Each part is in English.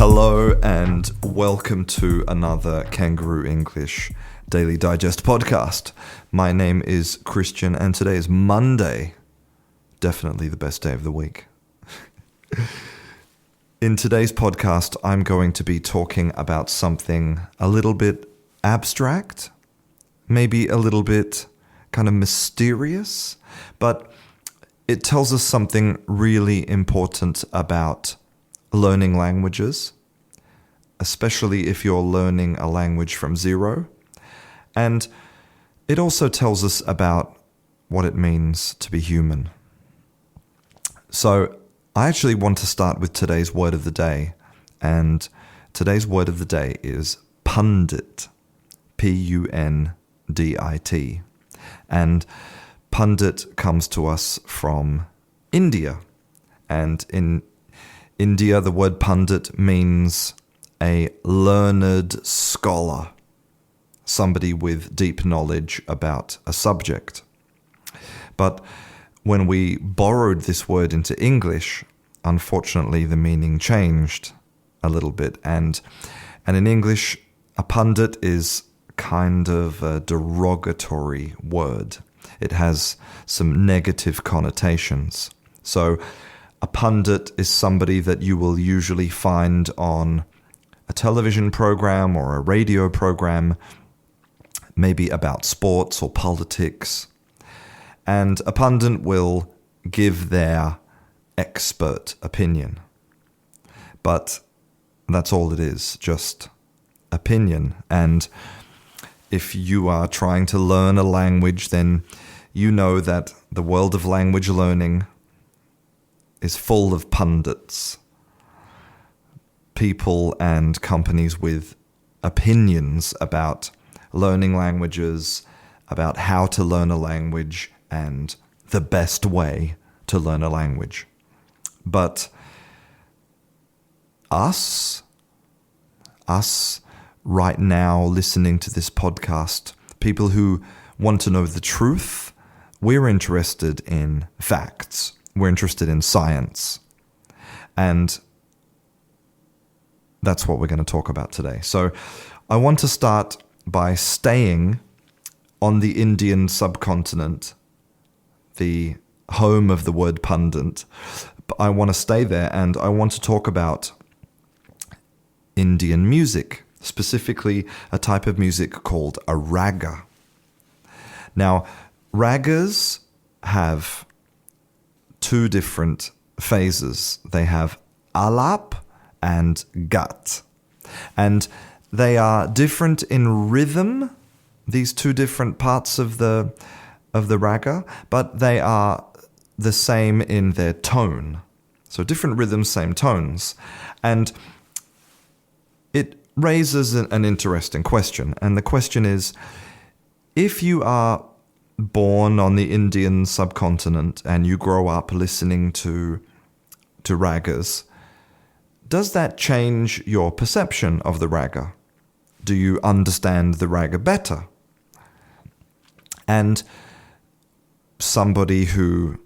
Hello and welcome to another Kangaroo English Daily Digest podcast. My name is Christian and today is Monday. Definitely the best day of the week. In today's podcast, I'm going to be talking about something a little bit abstract, maybe a little bit kind of mysterious, but it tells us something really important about learning languages, especially if you're learning a language from zero. And it also tells us about what it means to be human. So I actually want to start with today's word of the day. And today's word of the day is pundit. P-U-N-D-I-T. And pundit comes to us from India. And in India, the word pundit means a learned scholar, somebody with deep knowledge about a subject. But when we borrowed this word into English, unfortunately, the meaning changed a little bit. And in English, a pundit is kind of a derogatory word. It has some negative connotations. So a pundit is somebody that you will usually find on a television program or a radio program, maybe about sports or politics. And a pundit will give their expert opinion. But that's all it is, just opinion. And if you are trying to learn a language, then you know that the world of language learning is full of pundits, people and companies with opinions about learning languages, about how to learn a language, and the best way to learn a language. But us right now listening to this podcast, people who want to know the truth, we're interested in facts. We're interested in science. And that's what we're going to talk about today. So I want to start by staying on the Indian subcontinent, the home of the word pundit. I want to stay there and I want to talk about Indian music, specifically a type of music called a raga. Now, ragas have two different phases. They have alap and gat. And they are different in rhythm, these two different parts of the raga, but they are the same in their tone. So different rhythms, same tones. And it raises an interesting question. And the question is, if you are born on the Indian subcontinent and you grow up listening to ragas, does that change your perception of the raga? Do you understand the raga better? And somebody who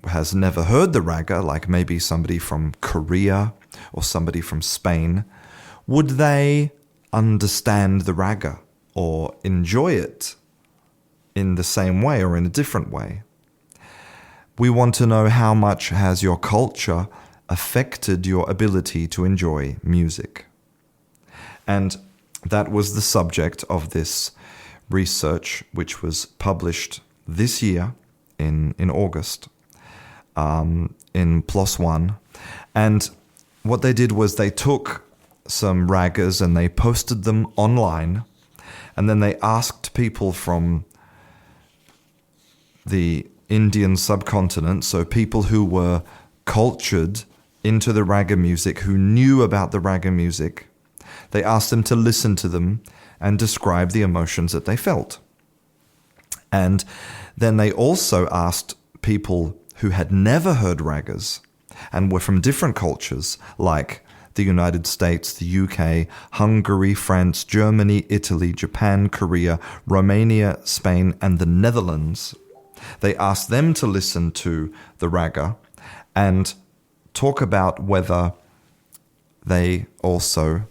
has never heard the raga, like maybe somebody from Korea or somebody from Spain, would they understand the raga or enjoy it in the same way or in a different way? We want to know how much has your culture affected your ability to enjoy music. And that was the subject of this research, which was published this year in August in PLOS ONE. And what they did was they took some ragas and they posted them online, and then they asked people from the Indian subcontinent, so people who were cultured into the raga music, who knew about the raga music, they asked them to listen to them and describe the emotions that they felt. And then they also asked people who had never heard ragas and were from different cultures, like the United States, the UK, Hungary, France, Germany, Italy, Japan, Korea, Romania, Spain, and the Netherlands. They asked them to listen to the raga and talk about whether they also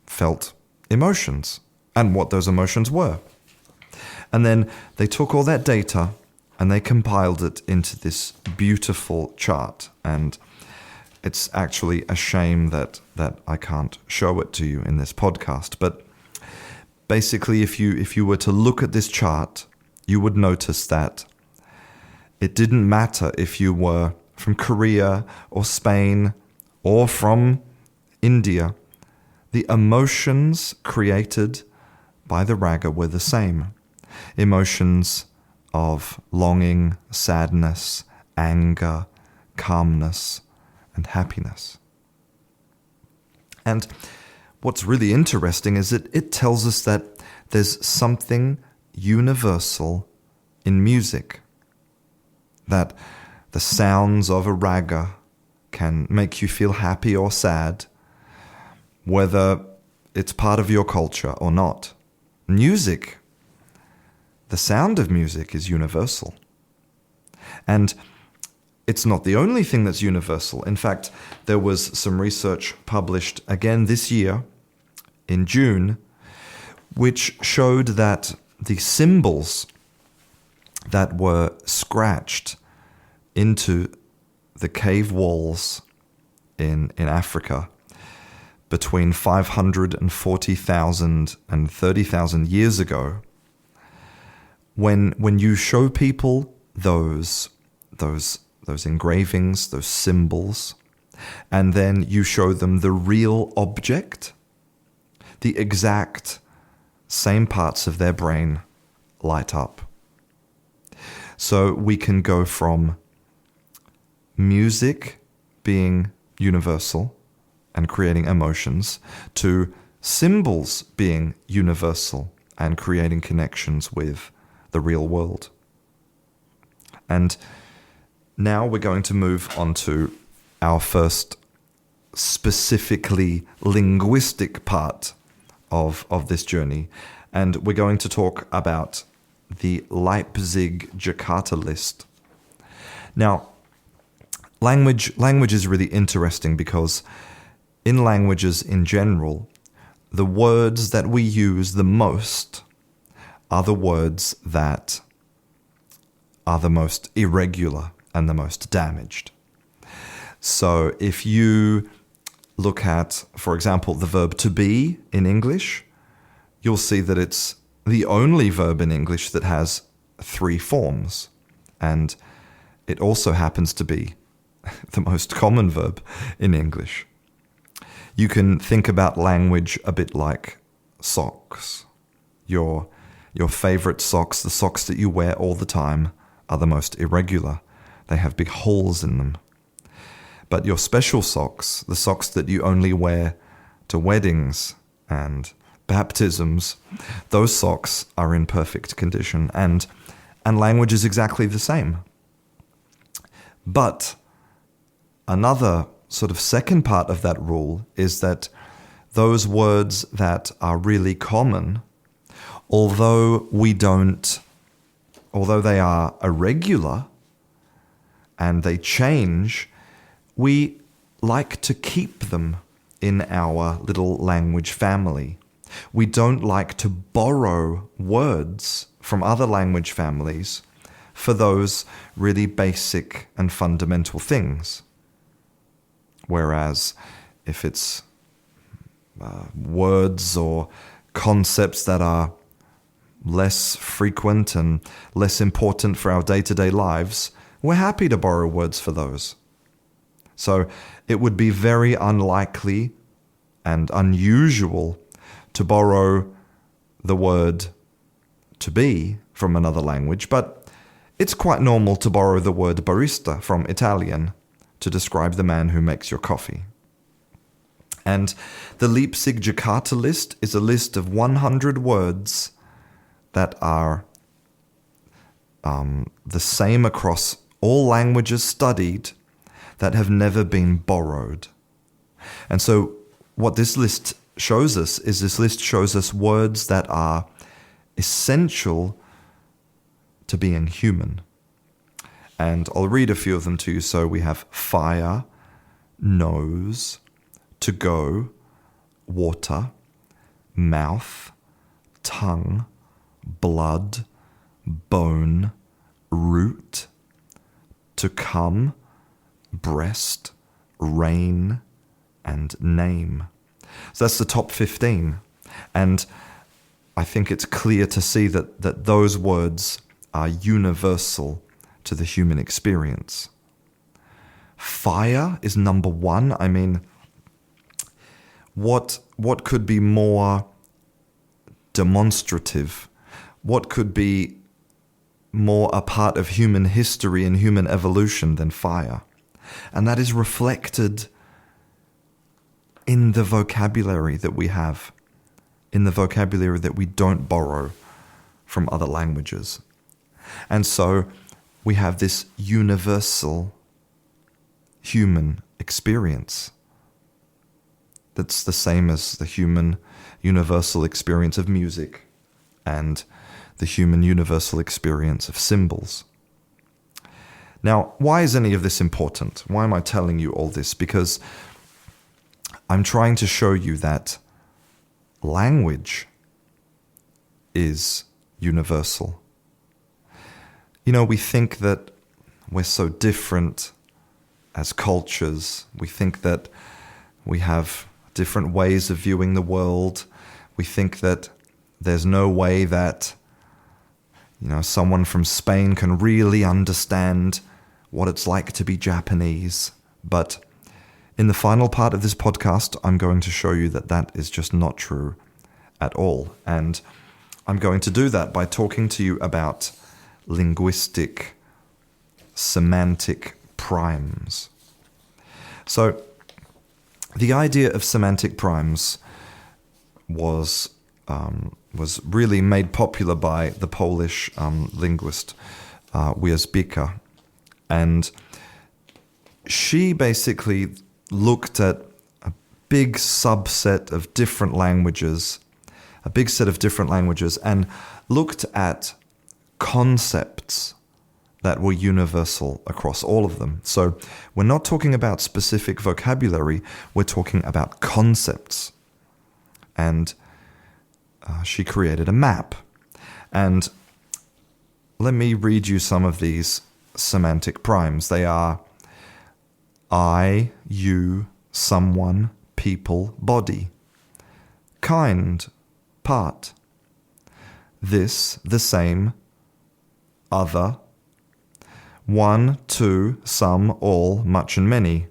felt emotions and what those emotions were. And then they took all that data and they compiled it into this beautiful chart. And it's actually a shame that I can't show it to you in this podcast. But basically, if you were to look at this chart, you would notice that it didn't matter if you were from Korea or Spain or from India. The emotions created by the raga were the same. Emotions of longing, sadness, anger, calmness, and happiness. And what's really interesting is that it tells us that there's something universal in music, that the sounds of a raga can make you feel happy or sad, whether it's part of your culture or not. Music, the sound of music is universal. And it's not the only thing that's universal. In fact, there was some research published again this year in June, which showed that the symbols that were scratched into the cave walls in Africa between 540,000 and 30,000 years ago, when you show people those engravings, those symbols, and then you show them the real object, the exact same parts of their brain light up. So we can go from music being universal and creating emotions to symbols being universal and creating connections with the real world. And now we're going to move on to our first specifically linguistic part of this journey. And we're going to talk about the Leipzig-Jakarta list. Now, language is really interesting because in languages in general, the words that we use the most are the words that are the most irregular and the most damaged. So if you look at, for example, the verb to be in English, you'll see that it's the only verb in English that has 3 forms. And it also happens to be the most common verb in English. You can think about language a bit like socks. Your favorite socks, the socks that you wear all the time, are the most irregular. They have big holes in them. But your special socks, the socks that you only wear to weddings and baptisms, those socks are in perfect condition. And language is exactly the same. But another sort of second part of that rule is that those words that are really common, although they are irregular and they change, we like to keep them in our little language family. We don't like to borrow words from other language families for those really basic and fundamental things. Whereas if it's words or concepts that are less frequent and less important for our day-to-day lives, we're happy to borrow words for those. So it would be very unlikely and unusual to borrow the word to be from another language, but it's quite normal to borrow the word barista from Italian to describe the man who makes your coffee. And the Leipzig-Jakarta list is a list of 100 words that are the same across all languages studied that have never been borrowed. And so what this list shows us is this list shows us words that are essential to being human. And I'll read a few of them to you. So we have fire, nose, to go, water, mouth, tongue, blood, bone, root, to come, breast, rain, and name. So that's the top 15. And I think it's clear to see that those words are universal to the human experience. Fire is number 1. I mean, what could be more demonstrative? What could be more a part of human history and human evolution than fire? And that is reflected in the vocabulary that we have, in the vocabulary that we don't borrow from other languages. And so we have this universal human experience that's the same as the human universal experience of music and the human universal experience of symbols. Now, why is any of this important? Why am I telling you all this? Because I'm trying to show you that language is universal. You know, we think that we're so different as cultures. We think that we have different ways of viewing the world. We think that there's no way that, you know, someone from Spain can really understand what it's like to be Japanese. But in the final part of this podcast, I'm going to show you that that is just not true at all. And I'm going to do that by talking to you about linguistic, semantic primes. So, the idea of semantic primes was really made popular by the Polish linguist Wierzbicka, and she basically looked at a big subset of different languages, and looked at concepts that were universal across all of them. So we're not talking about specific vocabulary, we're talking about concepts. And she created a map. And let me read you some of these semantic primes. They are I, you, someone, people, body. Kind, part. This, the same, other. One, two, some, all, much and many.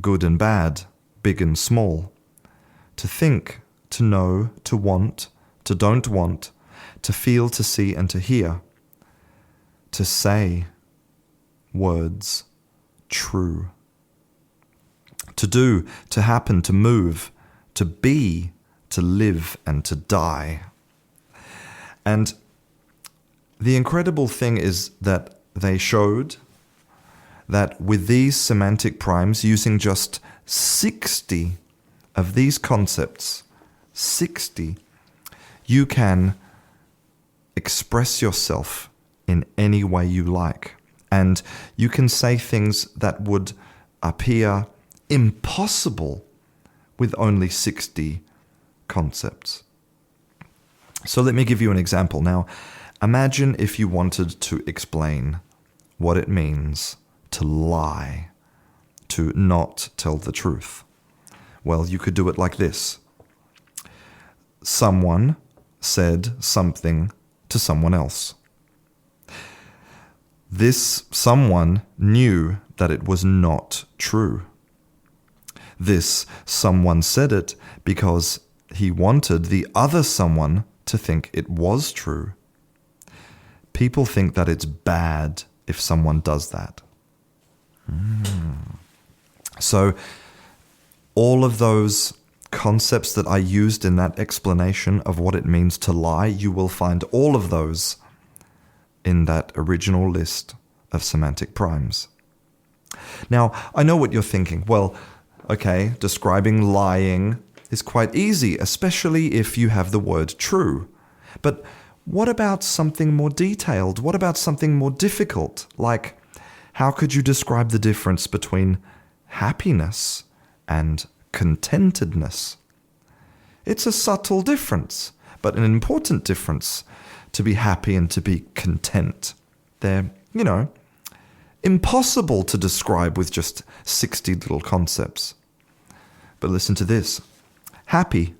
Good and bad, big and small. To think, to know, to want, to don't want, to feel, to see, and to hear. To say, words, true. To do, to happen, to move, to be, to live, and to die. And the incredible thing is that they showed that with these semantic primes, using just 60 of these concepts, 60, you can express yourself in any way you like. And you can say things that would appear impossible with only 60 concepts. So let me give you an example. Now, imagine if you wanted to explain what it means to lie, to not tell the truth. Well, you could do it like this. Someone said something to someone else. This someone knew that it was not true. This someone said it because he wanted the other someone to think it was true. People think that it's bad if someone does that. So all of those concepts that I used in that explanation of what it means to lie, you will find all of those in that original list of semantic primes. Now, I know what you're thinking. Well, okay, describing lying is quite easy, especially if you have the word true. But what about something more detailed? What about something more difficult? Like, how could you describe the difference between happiness and contentedness. It's a subtle difference, but an important difference to be happy and to be content. They're, impossible to describe with just 60 little concepts. But listen to this. Happy.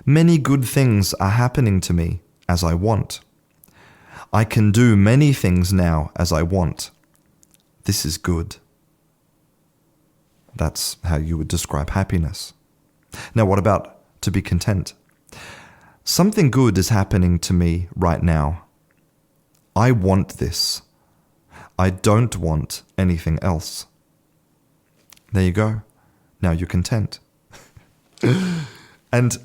Many good things are happening to me as I want. I can do many things now as I want. This is good. That's how you would describe happiness. Now, what about to be content? Something good is happening to me right now. I want this. I don't want anything else. There you go. Now you're content. And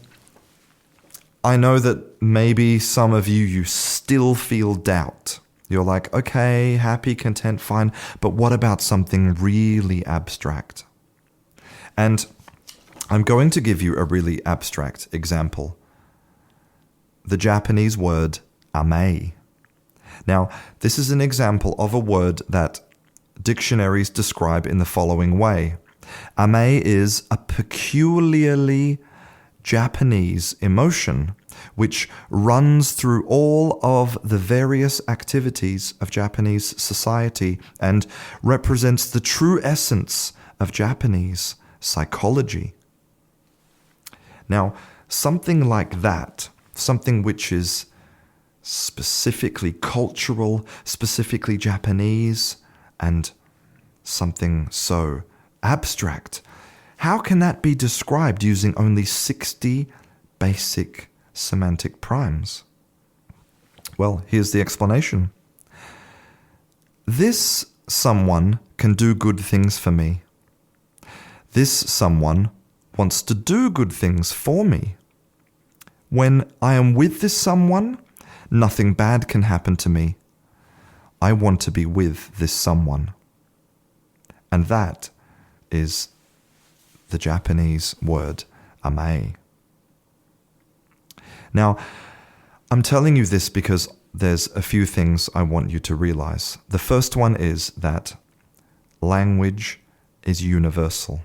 I know that maybe some of you still feel doubt. You're like, okay, happy, content, fine, but what about something really abstract? And I'm going to give you a really abstract example. The Japanese word ame. Now, this is an example of a word that dictionaries describe in the following way. Ame is a peculiarly Japanese emotion which runs through all of the various activities of Japanese society and represents the true essence of Japanese psychology. Now, something like that, something which is specifically cultural, specifically Japanese, and something so abstract, how can that be described using only 60 basic semantic primes? Well, here's the explanation. This someone can do good things for me. This someone wants to do good things for me. When I am with this someone, nothing bad can happen to me. I want to be with this someone. And that is the Japanese word ame. Now, I'm telling you this because there's a few things I want you to realize. The first one is that language is universal.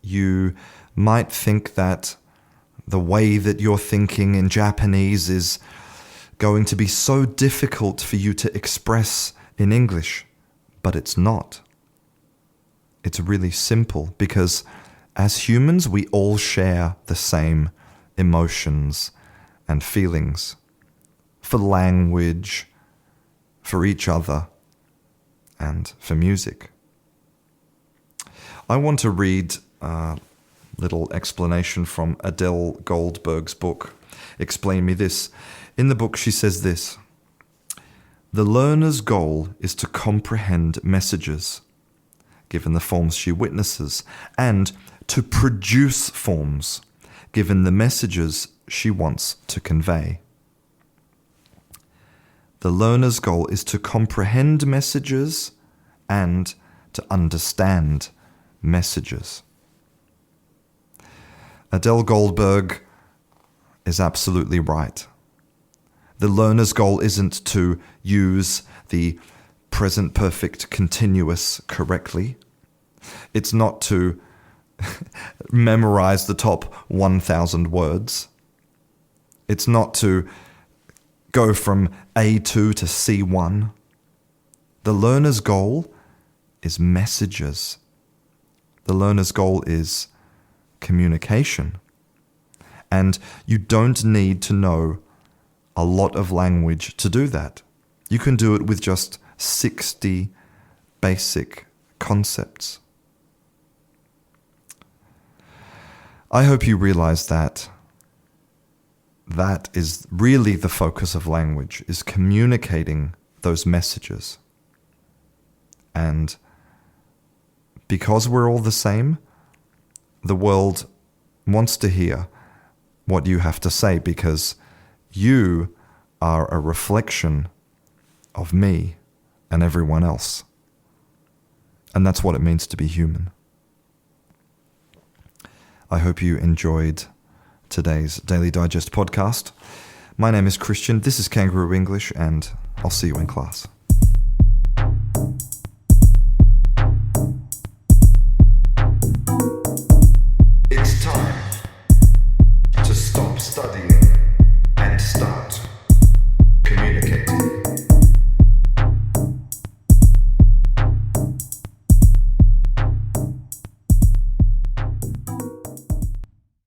You might think that the way that you're thinking in Japanese is going to be so difficult for you to express in English, but it's not. It's really simple because as humans, we all share the same emotions and feelings for language, for each other, and for music. I want to read a little explanation from Adele Goldberg's book, Explain Me This. In the book, she says this: the learner's goal is to comprehend messages, given the forms she witnesses, and to produce forms, given the messages she wants to convey. The learner's goal is to comprehend messages and to understand messages. Adele Goldberg is absolutely right. The learner's goal isn't to use the present perfect continuous correctly. It's not to memorize the top 1,000 words. It's not to go from A2 to C1. The learner's goal is messages. The learner's goal is communication. And you don't need to know a lot of language to do that. You can do it with just 60 basic concepts. I hope you realize that that is really the focus of language, is communicating those messages. And because we're all the same, the world wants to hear what you have to say because you are a reflection of me and everyone else. And that's what it means to be human. I hope you enjoyed today's Daily Digest podcast. My name is Christian, this is Kangaroo English, and I'll see you in class.